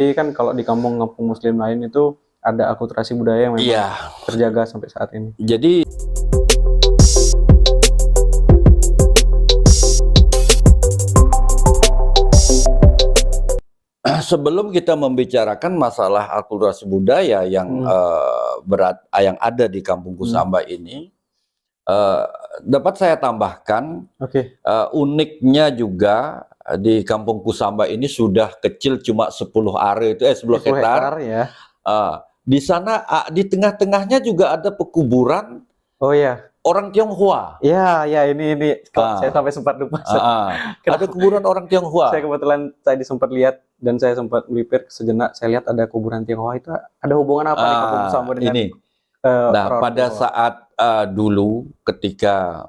Jadi kan kalau di kampung-kampung muslim lain itu ada akulturasi budaya yang memang Iya. terjaga sampai saat ini. Jadi sebelum kita membicarakan masalah akulturasi budaya yang yang ada di Kampung Kusamba ini, dapat saya tambahkan, uniknya juga di Kampung Kusamba ini sudah kecil cuma 10 are itu 10 hektar. Ya. Di sana di tengah-tengahnya juga ada pekuburan. Oh ya. Orang Tionghoa. Ya, ini saya sampai sempat lupa. Ada kuburan orang Tionghoa. Saya kebetulan tadi sempat lihat dan saya sempat melipir sejenak. Saya lihat ada kuburan Tionghoa. Itu ada hubungan apa nih Kampung Kusamba dengan ini? Nah, pada saat dulu ketika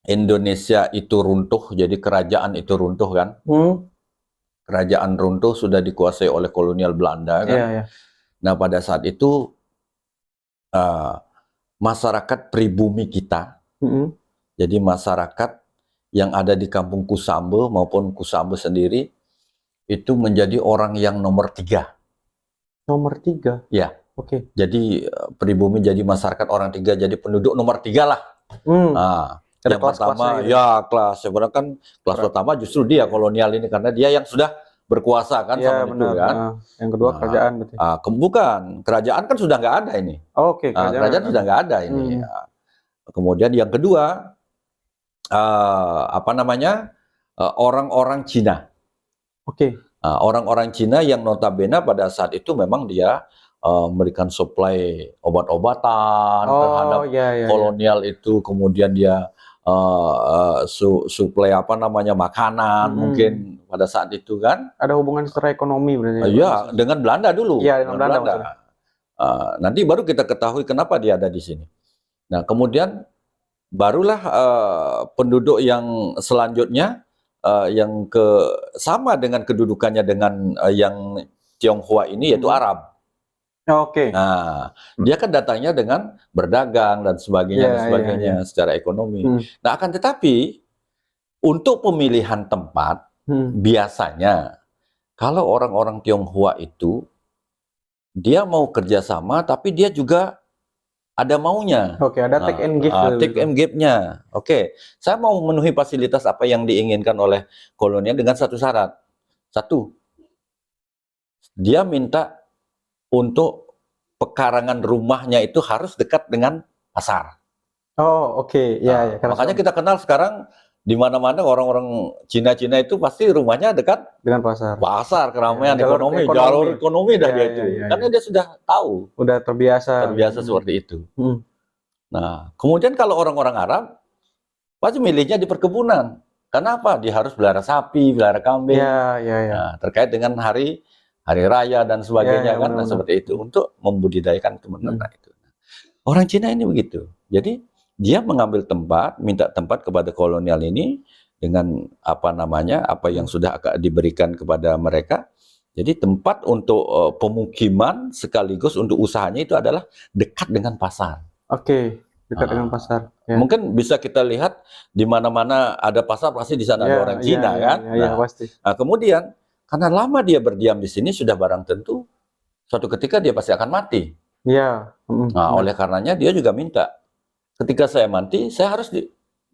Indonesia itu runtuh, jadi kerajaan itu runtuh kan? Kerajaan runtuh sudah dikuasai oleh kolonial Belanda kan? Nah, pada saat itu masyarakat pribumi kita, jadi masyarakat yang ada di Kampung Kusamba maupun Kusamba sendiri, itu menjadi orang yang nomor 3. Nomor 3? Ya. Jadi pribumi jadi masyarakat orang 3, jadi penduduk nomor 3 lah. Yang pertama, kelas. Sebenarnya kan kelas pertama justru dia kolonial ini, karena dia yang sudah berkuasa kan sama itu kan. Yang kedua kerajaan berarti. Bukan, kerajaan kan sudah nggak ada ini. Kerajaan sudah nggak ada ini. Kemudian yang kedua orang-orang Cina. Orang-orang Cina yang notabene pada saat itu memang dia memberikan suplai obat-obatan terhadap kolonial itu, kemudian dia suplai makanan mungkin pada saat itu kan. Ada hubungan secara ekonomi berarti. Iya, dengan Belanda dulu. Iya, dengan Belanda. Nanti baru kita ketahui kenapa dia ada di sini. Nah, kemudian barulah penduduk yang selanjutnya yang sama dengan kedudukannya dengan yang Tionghoa ini, yaitu Arab. Nah, dia kan datangnya dengan berdagang dan sebagainya, secara ekonomi. Nah, akan tetapi untuk pemilihan tempat biasanya kalau orang-orang Tionghoa itu dia mau kerjasama, tapi dia juga ada maunya. Ada take and give. Take and give-nya. Saya mau memenuhi fasilitas apa yang diinginkan oleh kolonial dengan satu syarat. Satu, dia minta untuk pekarangan rumahnya itu harus dekat dengan pasar. Makanya kita kenal sekarang di mana-mana orang-orang Cina-Cina itu pasti rumahnya dekat dengan pasar. Pasar, keramaian, jalur ekonomi dah dia itu. Karena dia sudah tahu. Udah terbiasa seperti itu. Nah, kemudian kalau orang-orang Arab pasti milihnya di perkebunan. Kenapa? Dia harus pelihara sapi, pelihara kambing. Nah, terkait dengan hari raya dan sebagainya kan, seperti itu, untuk membudidayakan kementerian itu. Orang Cina ini begitu. Jadi dia mengambil tempat, minta tempat kepada kolonial ini dengan apa yang sudah diberikan kepada mereka. Jadi tempat untuk pemukiman sekaligus untuk usahanya itu adalah dekat dengan pasar. Dekat dengan pasar. Mungkin bisa kita lihat di mana-mana ada pasar pasti di sana ada orang Cina kan. Pasti. Nah, kemudian karena lama dia berdiam di sini, sudah barang tentu suatu ketika dia pasti akan mati. Oleh karenanya dia juga minta, ketika saya mati, saya harus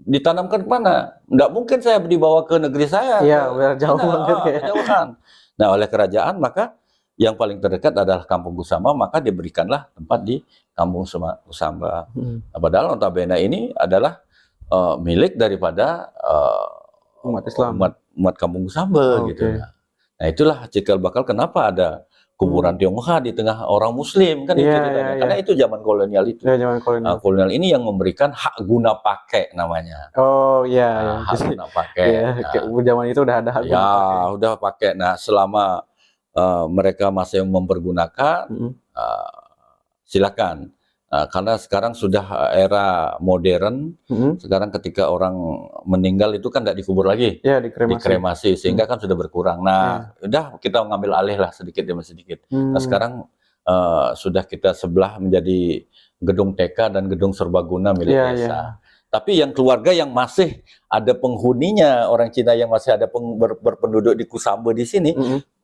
ditanamkan kemana? Nggak mungkin saya dibawa ke negeri saya. Jauh banget. Jauhan. Nah, oleh kerajaan maka yang paling terdekat adalah Kampung Kusamba, maka diberikanlah tempat di Kampung Kusamba. Padahal notabene ini adalah milik daripada umat Islam, umat Kampung Kusamba gitu. Nah, itulah cikal bakal kenapa ada kuburan Tionghoa di tengah orang Muslim kan itu ceritanya. Karena itu zaman kolonial itu. Kolonial ini yang memberikan hak guna pakai namanya. Hak guna pakai. Zaman itu udah ada hak guna pakai. Udah pakai. Nah, selama mereka masih mempergunakan, silakan. Karena sekarang sudah era modern, sekarang ketika orang meninggal itu kan tidak dikubur lagi, dikremasi, sehingga kan sudah berkurang. Nah, udah kita mengambil alih lah sedikit demi sedikit. Nah, sekarang sudah kita sebelah menjadi gedung TK dan gedung serbaguna milik desa. Tapi yang keluarga yang masih ada penghuninya, orang Cina yang masih ada berpenduduk di Kusamba di sini,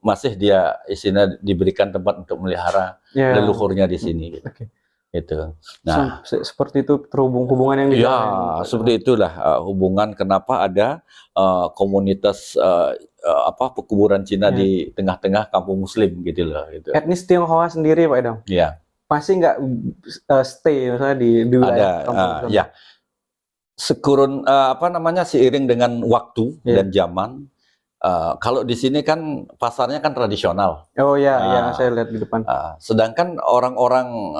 masih dia isinya diberikan tempat untuk melihara leluhurnya di sini. Gitu. Itu. Nah, seperti itu terhubung hubungan yang seperti itulah hubungan kenapa ada komunitas pekuburan Cina di tengah-tengah kampung Muslim gitu loh. Gitu. Etnis Tionghoa sendiri Pak Idam? Iya. Pasti nggak stay misalnya di wilayah kampung. Ya. Sekurun seiring dengan waktu dan zaman. Kalau di sini kan pasarnya kan tradisional. Oh ya, saya lihat di depan. Sedangkan orang-orang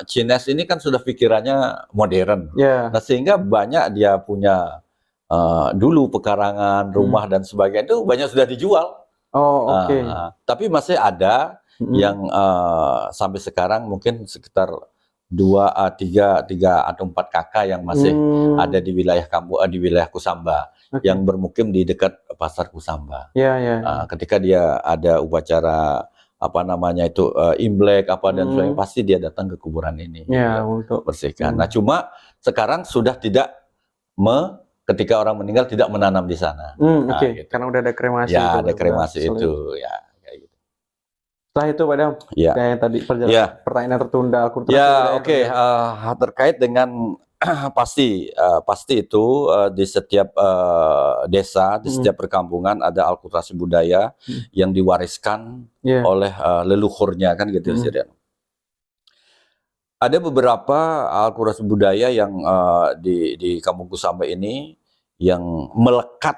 Cina ini kan sudah pikirannya modern. Nah, sehingga banyak dia punya dulu pekarangan, rumah dan sebagainya itu banyak sudah dijual. Oh, oke. Tapi masih ada yang sampai sekarang mungkin sekitar 3 atau 4 kakak yang masih ada di wilayah di wilayah Kusamba yang bermukim di dekat pasar Kusamba. Ketika dia ada upacara Imlek dan sebagainya, pasti dia datang ke kuburan ini untuk bersihkan. Nah, cuma sekarang sudah tidak ketika orang meninggal tidak menanam di sana. Gitu. Karena udah ada kremasi. Ya, ada kremasi itu ya. Setelah itu Pak Idam, yang tadi pertanyaan tertunda terkait dengan pasti itu di setiap desa, di setiap perkampungan ada akulturasi budaya yang diwariskan oleh leluhurnya kan gitu. Ada beberapa akulturasi budaya yang di Kampung Kusamba ini yang melekat,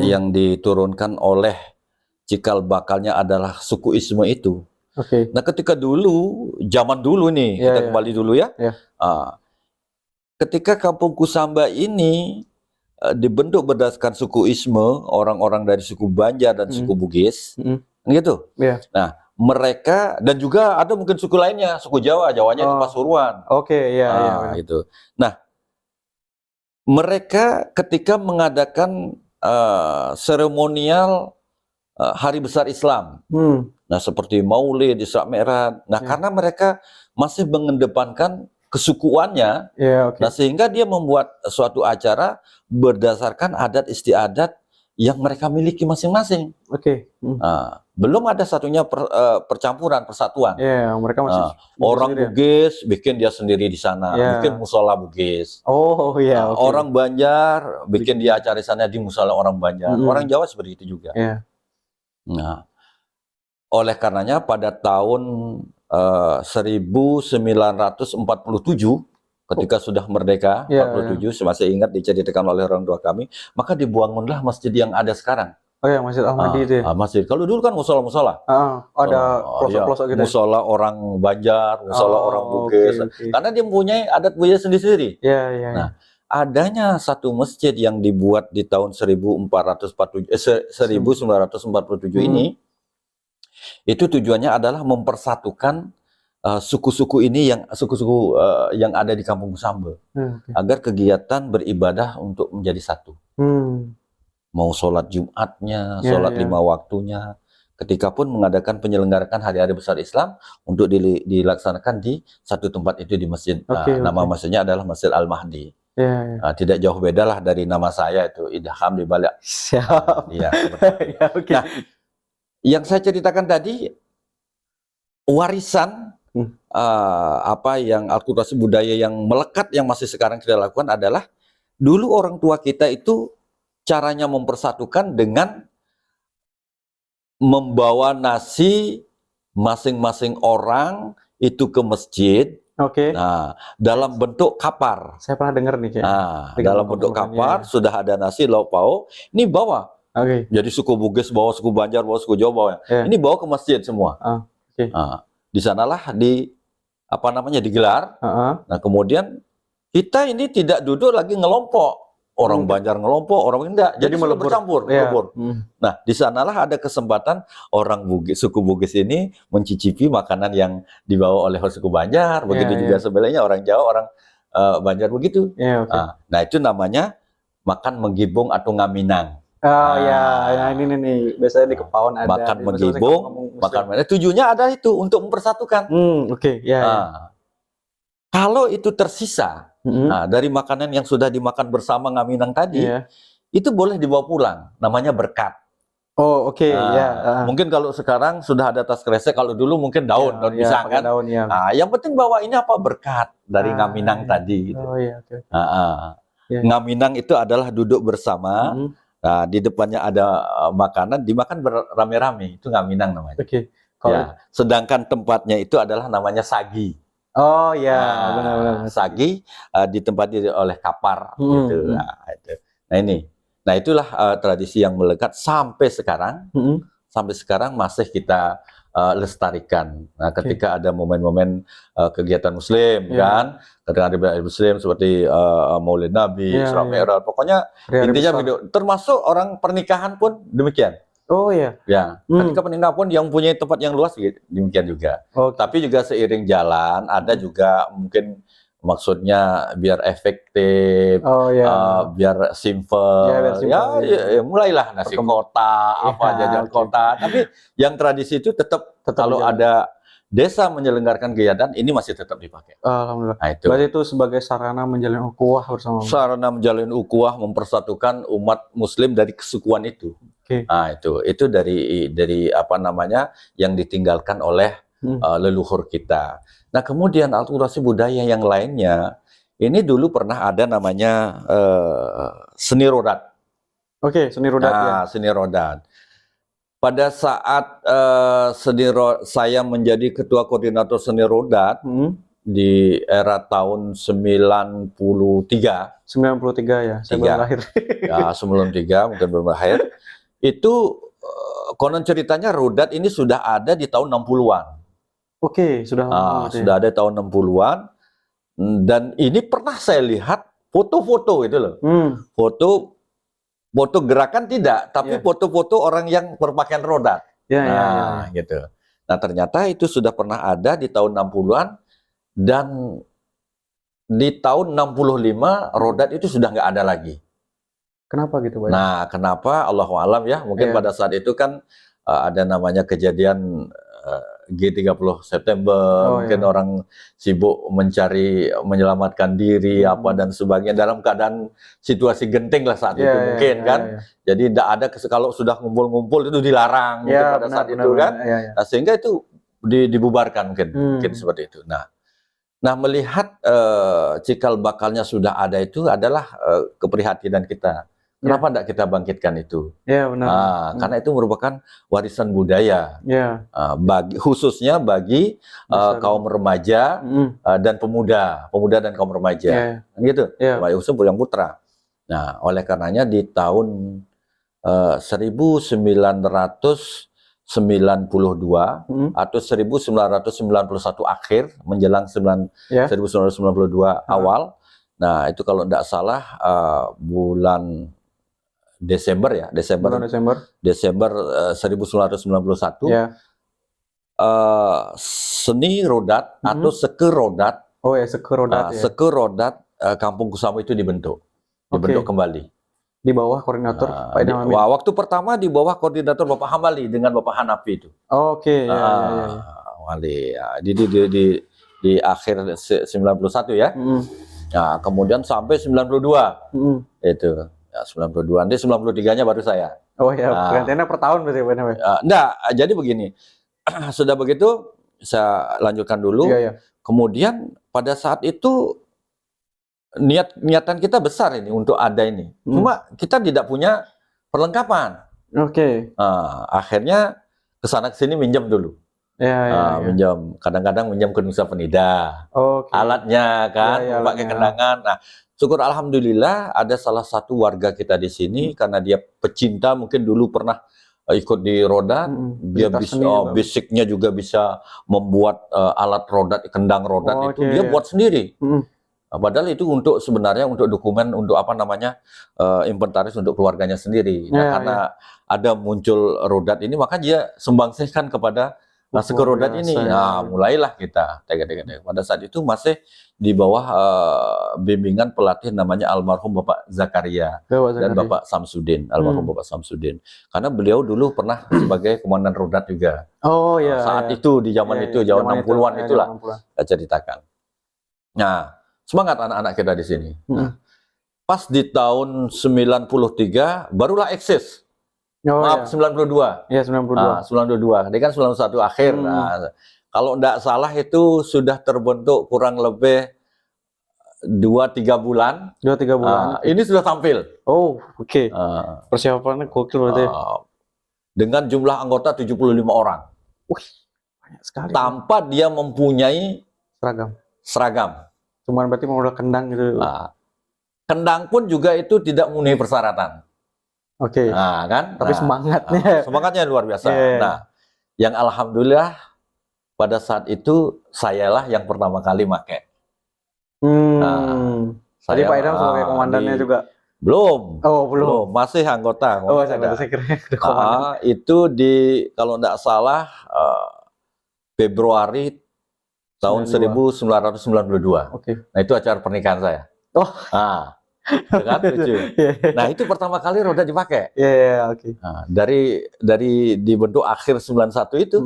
yang diturunkan oleh cikal bakalnya adalah sukuisme itu. Nah, ketika zaman dulu nih, kita kembali dulu ya. Ketika Kampung Kusamba ini dibentuk berdasarkan sukuisme, orang-orang dari suku Banjar dan suku Bugis, gitu. Nah, mereka dan juga ada mungkin suku lainnya, suku Jawanya itu Pasuruan. Gitu. Nah, mereka ketika mengadakan seremonial hari besar Islam. Nah, seperti Maulid, Isra Mi'raj. Nah, karena mereka masih mengedepankan kesukuannya, nah sehingga dia membuat suatu acara berdasarkan adat istiadat yang mereka miliki masing-masing. Nah, belum ada satunya percampuran, persatuan. Mereka masih orang Bugis bikin dia sendiri di sana, bikin musola Bugis. Orang Banjar bikin dia acara di sana di musola orang Banjar. Orang Jawa seperti itu juga. Nah, oleh karenanya pada tahun 1947 ketika sudah merdeka, 47, masih ingat diceritakan oleh orang tua kami, maka dibangunlah masjid yang ada sekarang. Masjid Ahmadi itu ya? Masjid. Kalau dulu kan musola-musola. Ada pelosok-pelosok gitu. Musola orang Banjar, musola orang Bugis. Karena dia mempunyai adat budaya sendiri-sendiri. Nah, adanya satu masjid yang dibuat di tahun 1947 ini, itu tujuannya adalah mempersatukan suku-suku ini yang ada di Kampung Kusamba agar kegiatan beribadah untuk menjadi satu. Mau sholat Jumatnya, sholat 5 waktunya, ketika pun mengadakan penyelenggaraan hari-hari besar Islam untuk dilaksanakan di satu tempat itu di masjid. Nama masjidnya adalah Masjid Al-Mahdi. Tidak jauh beda lah dari nama saya itu, Idham di balik. Nah, yang saya ceritakan tadi warisan yang akulturasi budaya yang melekat yang masih sekarang kita lakukan adalah dulu orang tua kita itu caranya mempersatukan dengan membawa nasi masing-masing orang itu ke masjid. Nah, dalam bentuk kapar. Saya pernah dengar nih. Dalam bentuk kapar sudah ada nasi lauk pauk. Ini bawa. Jadi suku Bugis bawa, suku Banjar bawa, suku Jawa bawa. Ini bawa ke masjid semua. Di sanalah digelar. Nah, kemudian kita ini tidak duduk lagi ngelompok. Orang Banjar ngelompok, orang enggak. Jadi bercampur. Nah, di sanalah ada kesempatan orang Bugis, suku Bugis ini mencicipi makanan yang dibawa oleh suku Banjar. Begitu juga sebenarnya orang Jawa, orang Banjar begitu. Nah, itu namanya makan menggibung atau ngaminang. Ini nih biasanya di Kepawon ada. Makan menggibung, makan menggibung. Tujuannya ada itu untuk mempersatukan. Kalau itu tersisa, dari makanan yang sudah dimakan bersama ngaminang tadi, itu boleh dibawa pulang. Namanya berkat. Oh, oke, Nah, ya. mungkin kalau sekarang sudah ada tas kresek, kalau dulu mungkin daun pisang pakai kan. daun, ya. Nah, yang penting bawa ini apa, berkat dari Ngaminang iya. tadi gitu. Oh iya, oke. Ya. Ngaminang itu adalah duduk bersama. Nah, di depannya ada makanan, dimakan rame-rame. Itu Ngaminang namanya. Oke. Ya, sedangkan tempatnya itu adalah namanya Sagi. Oh ya, benar-benar. Sagi ditempati oleh kapar gitu. Nah ini, nah itulah tradisi yang melekat sampai sekarang. Sampai sekarang masih kita lestarikan. Nah, ketika ada momen-momen kegiatan Muslim, kan, ketika ada Muslim seperti Maulid Nabi, Isra Mi'raj, pokoknya intinya video. Termasuk orang pernikahan pun demikian. Oh ya. Ya, ketika pernikahan pun yang punya tempat yang luas gitu, demikian juga. Tapi juga seiring jalan ada juga mungkin maksudnya biar efektif, biar simple, ya, mulailah nasi kota, jajan kota. Tapi yang tradisi itu tetap kalau ada desa menyelenggarakan kegiatan ini masih tetap dipakai. Alhamdulillah. Nah, itu. Berarti itu sebagai sarana menjalin ukhuwah bersama. Sarana menjalin ukhuwah, mempersatukan umat Muslim dari kesukuan itu. Nah, itu dari apa namanya yang ditinggalkan oleh leluhur kita. Nah, kemudian akulturasi budaya yang lainnya, ini dulu pernah ada namanya seni rodat. Oke, seni rodat. Nah, seni rodat. Pada saat saya menjadi ketua koordinator seni rodat di era tahun 93. 93 ya, saya belum lahir. Ya, 93 mungkin belum lahir. Itu konon ceritanya rodat ini sudah ada di tahun 60-an. Oke, sudah ada tahun 60-an. Dan ini pernah saya lihat foto-foto itu loh. Foto gerakan tidak, tapi foto-foto orang yang berpakaian rodat. Gitu. Nah, ternyata itu sudah pernah ada di tahun 60-an dan di tahun 65 rodat itu sudah nggak ada lagi. Kenapa gitu, Pak? Nah, kenapa? Allahu alam ya. Mungkin pada saat itu kan ada namanya kejadian G30 September, mungkin orang sibuk menyelamatkan diri apa dan sebagainya dalam keadaan situasi genting lah saat itu mungkin kan. Jadi tidak ada kalau sudah ngumpul-ngumpul itu dilarang mungkin pada saat itu kan. Nah, sehingga itu dibubarkan mungkin seperti itu. Nah, melihat cikal bakalnya sudah ada itu adalah keprihatinan kita. Kenapa tidak kita bangkitkan itu? Ya, benar. Karena itu merupakan warisan budaya, khususnya bagi kaum remaja dan pemuda dan kaum remaja, gitu, khususnya yang putra. Nah, oleh karenanya di tahun 1992 atau 1991 akhir menjelang 1992 awal. Nah, itu kalau tidak salah bulan Desember 1991 seni rodat atau seke rodat Kampung Kusama itu dibentuk kembali di bawah koordinator Pak Idham Amin. Waktu pertama di bawah koordinator Bapak Hambali dengan Bapak Hanafi itu. Wali di akhir 91 ya. Nah, kemudian sampai 92 itu. Ya, 92. Nanti 93-nya baru saya. Oh ya, gantiannya per tahun berarti Pak. Enggak, jadi begini. Sudah begitu, saya lanjutkan dulu. Kemudian pada saat itu niatan kita besar ini untuk ada ini. Cuma kita tidak punya perlengkapan. Akhirnya kesana kesini minjem dulu. Minjem, kadang-kadang minjem ke Nusa Penida. Alatnya kan, pakai kenangan. Nah, syukur alhamdulillah ada salah satu warga kita di sini karena dia pecinta, mungkin dulu pernah ikut di rodat, dia basicnya juga bisa membuat alat rodat, kendang rodat itu dia buat sendiri. Padahal itu sebenarnya untuk dokumen, untuk apa namanya inventaris untuk keluarganya sendiri. Nah, karena ada muncul rodat ini, maka dia sumbangsihkan kepada seke rodat ini. Nah, mulailah kita pada saat itu masih di bawah bimbingan pelatih namanya almarhum Bapak Zakaria dan Bapak Samsudin, almarhum Bapak Samsudin. Karena beliau dulu pernah sebagai komandan rodat juga. Saat itu di zaman itu, zaman 60-an itulah saya ceritakan. Nah, semangat anak-anak kita di sini. Pas di tahun 93 barulah eksis. Oh, Maaf, 92. Iya, 92. 92. Dia kan 91 akhir. Nah, kalau enggak salah itu sudah terbentuk kurang lebih 2-3 bulan. 2-3 bulan. Ini sudah tampil. Oh, oke. Persiapannya gokil berarti. Dengan jumlah anggota 75 orang. Wih, banyak sekali. Tanpa dia mempunyai seragam. Cuman berarti modal kendang gitu. Kendang pun juga itu tidak memenuhi persyaratan. Oke. Nah, kan? Tapi semangatnya. Semangatnya luar biasa. Nah, yang alhamdulillah pada saat itu sayalah yang pertama kali pakai. Tadi Pak Idam sebagai komandannya juga? Belum. Oh, belum. Masih anggota. Oh, saya kira komandan. Itu kalau enggak salah Februari tahun 1992. Oke. Nah, itu acara pernikahan saya. Oh. Kan lucu. Nah, itu pertama kali roda dipakai. Oke. Nah, dari dibentuk akhir 91 itu.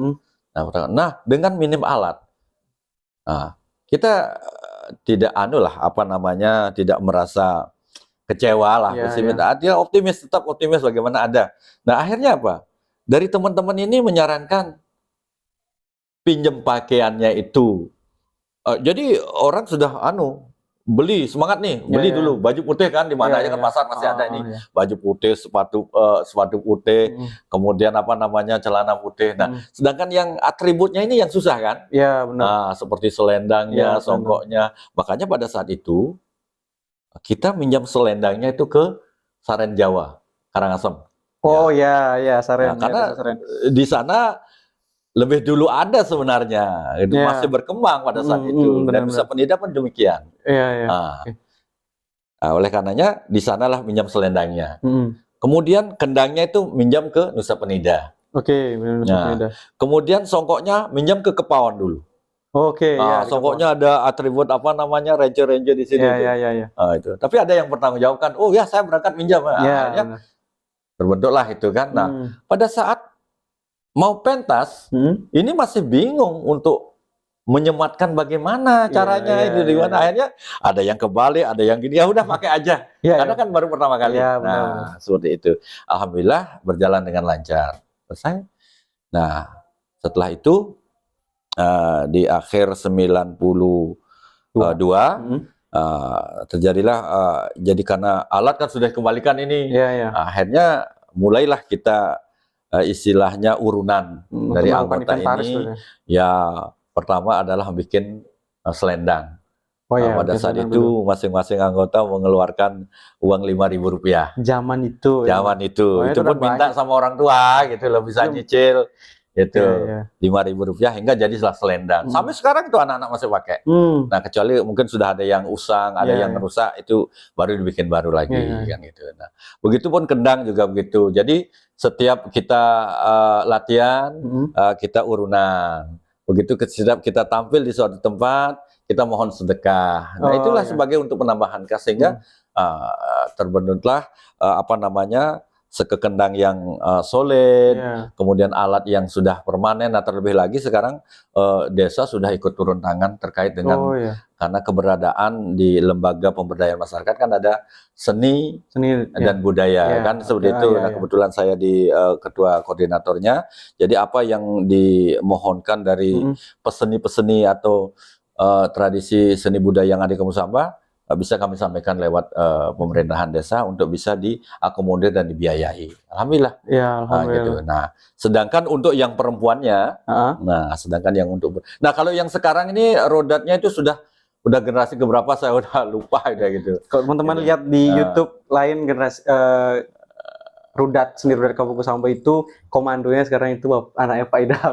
Nah, dengan minim alat. Kita tidak tidak merasa kecewa lah, dia optimis, tetap optimis bagaimana ada. Nah, akhirnya apa? Dari teman-teman ini menyarankan pinjam pakaiannya itu. Jadi orang sudah beli, semangat nih, beli dulu baju putih kan, di mana aja kan pasar masih ada ini. Baju putih, sepatu putih, kemudian celana putih. Nah, sedangkan yang atributnya ini yang susah kan? Iya, benar. Nah, seperti selendangnya, songkoknya. Makanya pada saat itu kita minjam selendangnya itu ke Saren Jawa, Karangasem. Oh ya, Saren. Karena di sana lebih dulu ada sebenarnya, itu masih berkembang pada saat itu, dan Nusa Penida pun demikian. Oleh karenanya di sanalah minjam selendangnya. Kemudian kendangnya itu minjam ke Nusa Penida. Oke, Nusa Penida. Kemudian songkoknya minjam ke Kepawon dulu. Oke, songkoknya ada atribut ranger-ranger di sini. Itu. Tapi ada yang bertanggung jawabkan. Oh ya, saya berangkat minjam. Akhirnya terbentuklah itu kan. Nah, pada saat mau pentas, ini masih bingung untuk menyematkan bagaimana caranya di mana. Akhirnya ada yang kebalik, ada yang gini. Ya udah pakai aja. Karena kan baru pertama kali. Nah, seperti itu. Alhamdulillah berjalan dengan lancar. Selesai. Nah, setelah itu di akhir 92 terjadilah jadi karena alat kan sudah dikembalikan ini. Akhirnya mulailah kita istilahnya urunan dari anggota ini. Pertama adalah bikin selendang. Pada saat itu masing-masing anggota mengeluarkan uang Rp5.000. Zaman itu. Itu pun minta sama orang tua gitu loh, bisa nyicil. Itu Rp5.000 hingga jadilah selendang. Sampai sekarang itu anak-anak masih pakai. Nah, kecuali mungkin sudah ada yang usang, ada yang rusak, itu baru dibikin baru lagi kan gitu. Nah, begitupun kendang juga begitu. Jadi setiap kita latihan, kita urunan. Begitu setiap kita tampil di suatu tempat, kita mohon sedekah. Nah, itulah sebagai untuk penambahan kas, sehingga terbentuklah sekekendang yang solid, kemudian alat yang sudah permanen. Nah, terlebih lagi sekarang desa sudah ikut turun tangan terkait dengan karena keberadaan di lembaga pemberdayaan masyarakat kan ada seni dan budaya kan seperti itu. Nah, kebetulan saya di ketua koordinatornya. Jadi apa yang dimohonkan dari peseni-peseni atau tradisi seni budaya yang ada di Kampung Samba bisa kami sampaikan lewat pemerintahan desa untuk bisa diakomodir dan dibiayai. Alhamdulillah. Gitu. Nah, sedangkan untuk yang perempuannya, nah kalau yang sekarang ini rodatnya itu sudah generasi keberapa saya udah lupa gitu. Kalau teman-teman lihat di YouTube lain generasi seni rudat Kampung Samba itu komandonya sekarang itu anaknya Pak Idam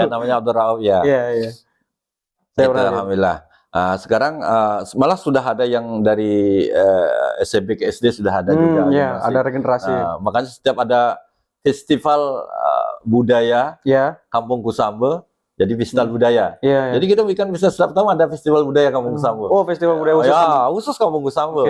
namanya Abdul Rauf alhamdulillah. Sekarang malah sudah ada yang dari SMP ke SD sudah ada juga. Ada regenerasi. Makanya setiap ada festival budaya Kampung Kusamba, jadi festival budaya. Jadi kita bikin setiap tahun ada festival budaya Kampung Kusamba. Oh, festival budaya khusus. Khusus Kampung Kusamba.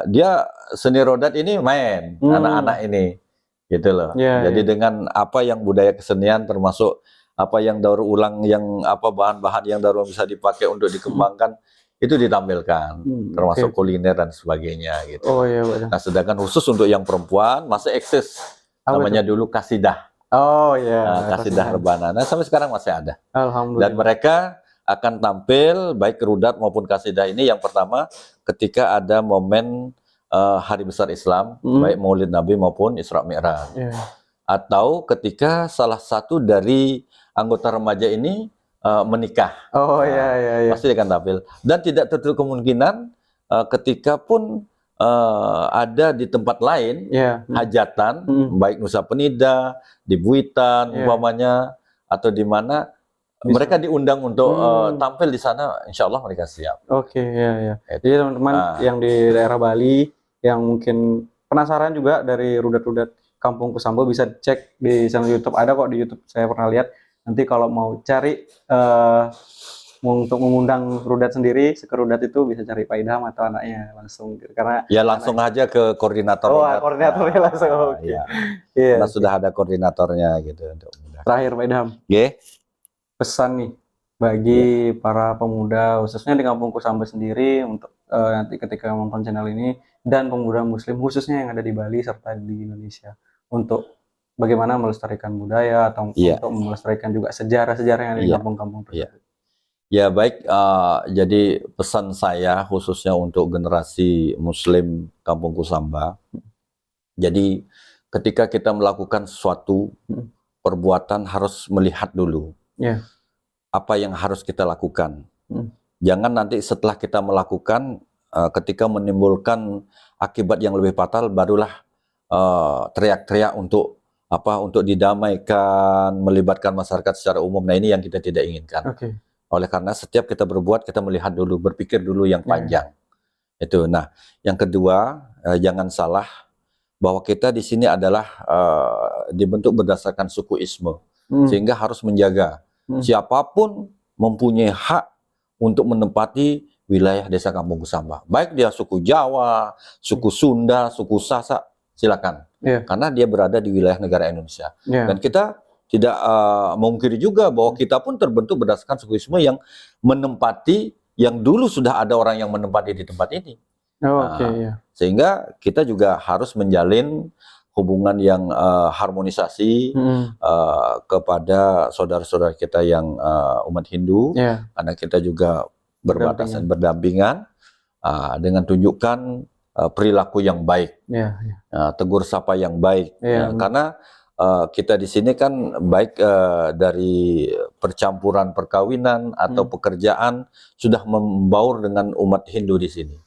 Dia seni rodat ini main anak-anak ini, gitu loh. Jadi dengan apa yang budaya kesenian termasuk apa yang daur ulang, yang bahan-bahan yang daur ulang bisa dipakai untuk dikembangkan, itu ditampilkan, termasuk kuliner dan sebagainya gitu. Oh iya, Pak. Nah, sedangkan khusus untuk yang perempuan masih eksis, namanya dulu kasidah. Oh iya. Nah, kasidah rebana. Nah, sampai sekarang masih ada. Alhamdulillah. Dan mereka akan tampil baik rudat maupun kasidah ini yang pertama ketika ada momen hari besar Islam, baik Maulid Nabi maupun Isra Mi'raj. Atau ketika salah satu dari anggota remaja ini menikah. Oh iya. Pasti akan tampil. Dan tidak tertutup kemungkinan ketika pun ada di tempat lain hajatan, baik Nusa Penida, di Buitan umpamanya, atau di mana mereka diundang untuk tampil di sana, insya Allah mereka siap. Oke, ya. Jadi teman-teman yang di daerah Bali yang mungkin penasaran juga dari rudat-rudat Kampung Kusambo bisa cek di channel YouTube, ada kok di YouTube, saya pernah lihat. Nanti kalau mau cari untuk mengundang rudat sendiri, sekerudat itu bisa cari Pak Idham atau anaknya langsung, karena ya langsung aja ke koordinator. Koordinatornya langsung. Iya. Karena sudah ada koordinatornya gitu. Terakhir Pak Idham, pesan nih bagi para pemuda khususnya di Kampung Kusambo sendiri untuk nanti ketika nonton channel ini, dan pemuda muslim khususnya yang ada di Bali serta di Indonesia, untuk bagaimana melestarikan budaya atau untuk melestarikan juga sejarah-sejarah yang ada di kampung-kampung tersebut. Ya baik, jadi pesan saya khususnya untuk generasi muslim Kampung Kusamba, jadi ketika kita melakukan sesuatu perbuatan harus melihat dulu apa yang harus kita lakukan. Jangan nanti setelah kita melakukan, ketika menimbulkan akibat yang lebih fatal, barulah teriak-teriak untuk didamaikan, melibatkan masyarakat secara umum. Nah, ini yang kita tidak inginkan. Oleh karena setiap kita berbuat, kita melihat dulu, berpikir dulu yang panjang. Itu. Nah, yang kedua, jangan salah bahwa kita di sini adalah dibentuk berdasarkan sukuisme, sehingga harus menjaga siapapun mempunyai hak untuk menempati wilayah desa Kampung Kusamba. Baik dia suku Jawa, suku Sunda, suku Sasak, silakan. Karena dia berada di wilayah negara Indonesia. Dan kita tidak memungkiri juga bahwa kita pun terbentuk berdasarkan sukuisme yang menempati, yang dulu sudah ada orang yang menempati di tempat ini. Sehingga kita juga harus menjalin hubungan yang harmonisasi kepada saudara-saudara kita yang umat Hindu, karena kita juga berbatasan berdampingan dengan tunjukkan perilaku yang baik, tegur sapa yang baik, karena kita di sini kan baik dari percampuran perkawinan atau pekerjaan sudah membaur dengan umat Hindu di sini,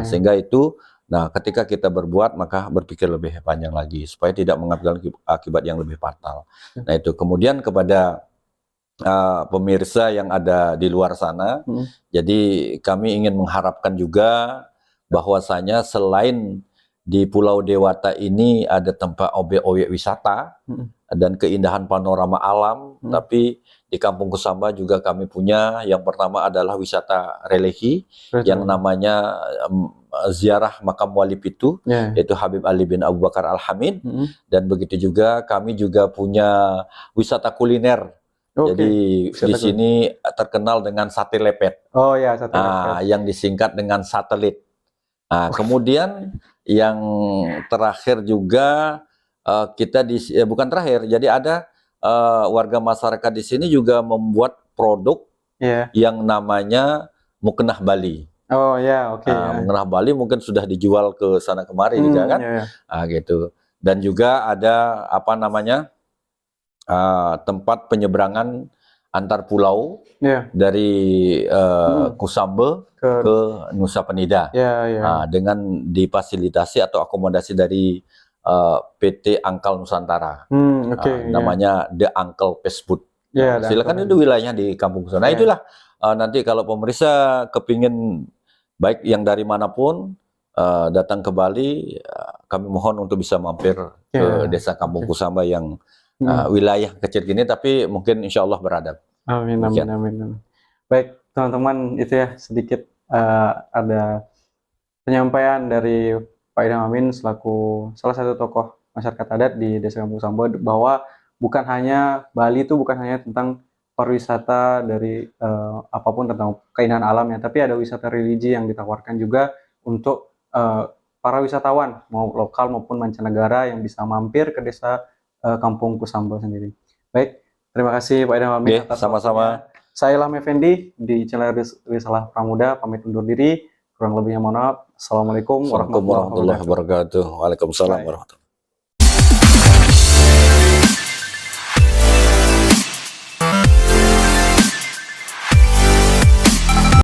sehingga itu. Nah, ketika kita berbuat, maka berpikir lebih panjang lagi supaya tidak mengambil akibat yang lebih fatal. Nah, itu kemudian kepada pemirsa yang ada di luar sana, jadi kami ingin mengharapkan juga bahwasanya selain di Pulau Dewata ini ada tempat objek-objek wisata dan keindahan panorama alam, tapi di Kampung Kusamba juga kami punya yang pertama adalah wisata religi yang namanya ziarah makam Wali Pitu, yaitu Habib Ali bin Abu Bakar Al-Hamid, dan begitu juga kami juga punya wisata kuliner. Jadi di sini terkenal dengan sate lepet. Sate lepet. Yang disingkat dengan satelit. Kemudian yang terakhir juga kita bukan terakhir, jadi ada warga masyarakat di sini juga membuat produk yang namanya muknah Bali. Muknah Bali mungkin sudah dijual ke sana kemari juga kan, gitu. Dan juga ada tempat penyeberangan antar pulau dari Kusambe ke Nusa Penida, dengan difasilitasi atau akomodasi dari PT Angkal Nusantara, namanya The Angkal Pesbut. Silakan, itu wilayahnya di Kampung Kusamba. Nah, itulah nanti kalau pemirsa kepingin baik yang dari manapun datang ke Bali, kami mohon untuk bisa mampir ke desa Kampung Kusamba yang wilayah kecil gini, tapi mungkin insya Allah beradab. Amin. Baik teman-teman, itu ya sedikit ada penyampaian dari Pak Idham Amin selaku salah satu tokoh masyarakat adat di desa Kampung Kusamba, bahwa bukan hanya Bali itu bukan hanya tentang pariwisata dari apapun tentang keindahan alamnya, tapi ada wisata religi yang ditawarkan juga untuk para wisatawan mau lokal maupun mancanegara yang bisa mampir ke desa Kampung Kusambel sendiri. Baik, terima kasih Pak Idham Hamid atas sama-sama. waktunya. Saya Ilham Effendi di channel Risalah Pramuda, pamit undur diri. Kurang lebihnya mohon maaf. Assalamualaikum warahmatullahi wabarakatuh. Waalaikumsalam warahmatullahi wabarakatuh.